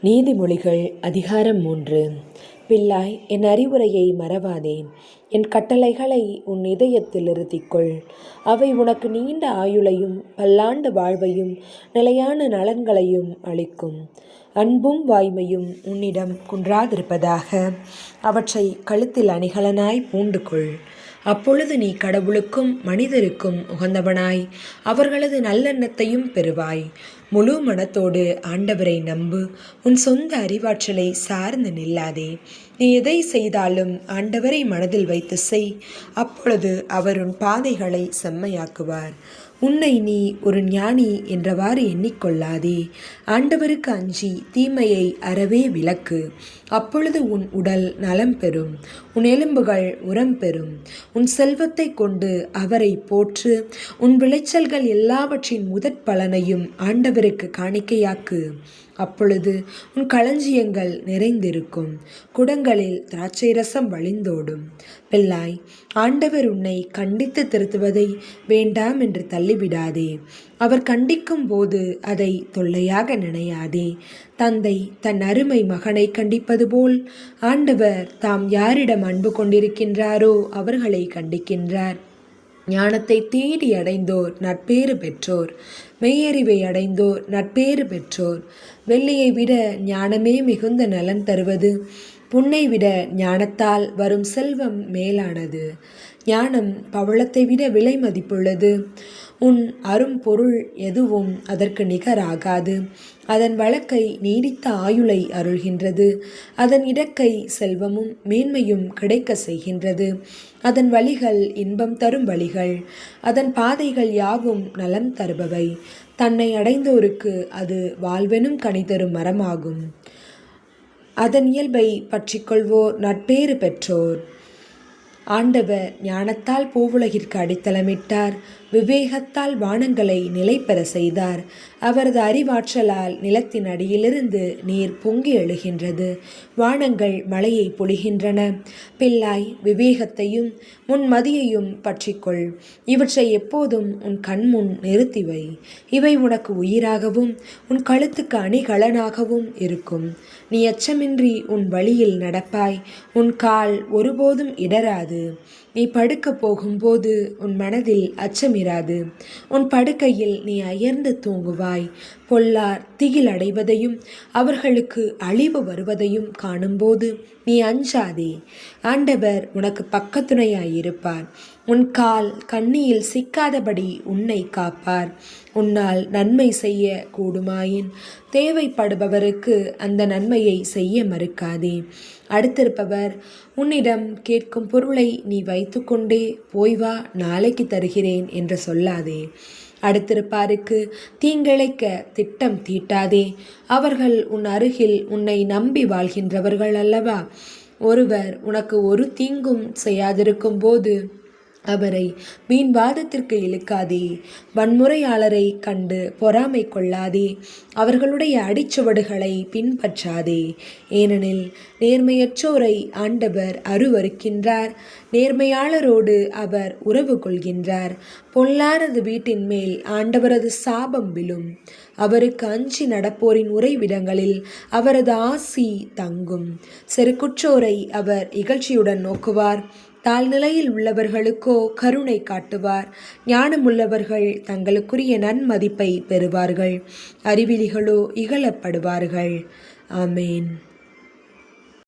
நீதிமொழிகள் அதிகாரம் 3. பிள்ளாய், என் அறிவுரையை மறவாதே. என் கட்டளைகளை உன் இதயத்தில் இருத்திக்கொள். அவை உனக்கு நீண்ட ஆயுளையும் பல்லாண்டு வாழ்வையும் நிலையான நலன்களையும் அளிக்கும். அன்பும் வாய்மையும் உன்னிடம் குன்றாதிருப்பதாக. அவற்றை கழுத்தில் அணிகலனாய் பூண்டு கொள். அப்பொழுது நீ கடவுளுக்கும் மனிதருக்கும் உகந்தவனாய் அவர்களது நல்லெண்ணத்தையும் பெறுவாய். முழு மனத்தோடு ஆண்டவரை நம்பு. உன் சொந்த அறிவாற்றலை சார்ந்து நில்லாதே. நீ எதை செய்தாலும் ஆண்டவரை மனதில் வைத்து செய். அப்பொழுது அவர் உன் பாதைகளை செம்மையாக்குவார். உன்னை நீ ஒரு ஞானி என்றவாறு எண்ணிக்கொள்ளாதே. ஆண்டவருக்கு அஞ்சி தீமையை அறவே விலக்கு. அப்பொழுது உன் உடல் நலம் பெறும், உன் எலும்புகள் உரம் பெறும். உன் செல்வத்தை கொண்டு அவரை போற்று. உன் விளைச்சல்கள் எல்லாவற்றின் முதற் பலனையும் ஆண்டவருக்கு காணிக்கையாக்கு. அப்பொழுது உன் களஞ்சியங்கள் நிறைந்திருக்கும், குடங்களில் திராட்சை ரசம் வழிந்தோடும். பிள்ளாய், ஆண்டவர் உன்னை கண்டித்து திருத்துவதை வேண்டாம் என்று தள்ளிவிடாதே. அவர் கண்டிக்கும் போது அதை தொல்லையாக நினையாதே. தந்தை தன் அருமை மகனை கண்டிப்பது போல் ஆண்டவர் தாம் யாரிடம் அன்பு கொண்டிருக்கின்றாரோ அவர்களை கண்டிக்கின்றார். ஞானத்தை தேடி அடைந்தோர் நற்பேறு பெற்றோர். மெய்யறிவை அடைந்தோர் நற்பேறு பெற்றோர். வெள்ளியை விட ஞானமே மிகுந்த நலன் தருவது. புண்ணை விட ஞானத்தால் வரும் செல்வம் மேலானது. ஞானம் பவளத்தை விட விலை மதிப்புள்ளது. உன் அரும் பொருள் எதுவும் அதற்கு நிகராகாது. அதன் வழக்கை நீடித்த ஆயுளை அருள்கின்றது. அதன் இடக்கை செல்வமும் மேன்மையும் கிடைக்க செய்கின்றது. அதன் வழிகள் இன்பம் தரும் வழிகள். அதன் பாதைகள் யாவும் நலம் தருபவை. தன்னை அடைந்தோருக்கு அது வாழ்வெனும் கனி தரும் மரமாகும். அதன் இயல்பை பற்றிக்கொள்வோர் நற்பேறு பெற்றோர். ஆண்டவர் ஞானத்தால் பூவுலகிற்கு அடித்தளமிட்டார். விவேகத்தால் வானங்களை நிலை பெற செய்தார். அவரது அறிவாற்றலால் நிலத்தின் அடியிலிருந்து நீர் பொங்கி எழுகின்றது. வானங்கள் மழையை பொழிகின்றன. பிள்ளாய், விவேகத்தையும் முன்மதியையும் பற்றிக்கொள். இவற்றை எப்போதும் உன் கண்முன் நிறுத்திவை. இவை உனக்கு உயிராகவும் உன் கழுத்துக்கு அணிகலனாகவும் இருக்கும். நீ அச்சமின்றி உன் வழியில் நடப்பாய். உன் கால் ஒருபோதும் இடராது. நீ படுக்க போகும்போது உன் மனதில் அச்சமிராது. உன் படுக்கையில் நீ அயர்ந்து தூங்குவாய். பொல்லார் திகில் அடைவதையும் அவர்களுக்கு அழிவு வருவதையும் காணும்போது நீ அஞ்சாதே. ஆண்டவர் உனக்கு பக்கத்துணையாயிருப்பார். உன் கால் கண்ணியில் சிக்காதபடி உன்னை காப்பார். உன்னால் நன்மை செய்ய கூடுமாயின் தேவைப்படுபவருக்கு அந்த நன்மையை செய்ய மறுக்காதே. அடுத்திருப்பவர் உன்னிடம் கேட்கும் பொருளை நீ வைத்துக்கொண்டே போய் வா, நாளைக்கு தருகிறேன் என்று சொல்லாதே. அடுத்திருப்பாருக்கு தீங்கிழைக்க திட்டம் தீட்டாதே. அவர்கள் உன் அருகில் உன்னை நம்பி வாழ்கின்றவர்கள் அல்லவா? ஒருவர் உனக்கு ஒரு தீங்கும் செய்யாதிருக்கும் போது அவரை வீண்வாதத்திற்கு இழுக்காதே. வன்முறையாளரை கண்டு பொறாமை கொள்ளாதே. அவர்களுடைய அடிச்சுவடுகளை பின்பற்றாதே. ஏனெனில் நேர்மையற்றோரை ஆண்டவர் அருவருக்கின்றார். நேர்மையாளரோடு அவர் உறவு கொள்கின்றார். பொல்லாரது வீட்டின் மேல் ஆண்டவரது சாபம் விழும். அவருக்கு அஞ்சி நடப்போரின் உறைவிடங்களில் அவரது ஆசி தங்கும். செருக்குற்றோரை அவர் இகழ்ச்சியுடன் நோக்குவார். தாழ்நிலையில் உள்ளவர்களுக்கோ கருணை காட்டுவார். ஞானமுள்ளவர்கள் தங்களுக்குரிய நன்மதிப்பை பெறுவார்கள். அறிவிலிகளோ இகழப்படுவார்கள். ஆமேன்.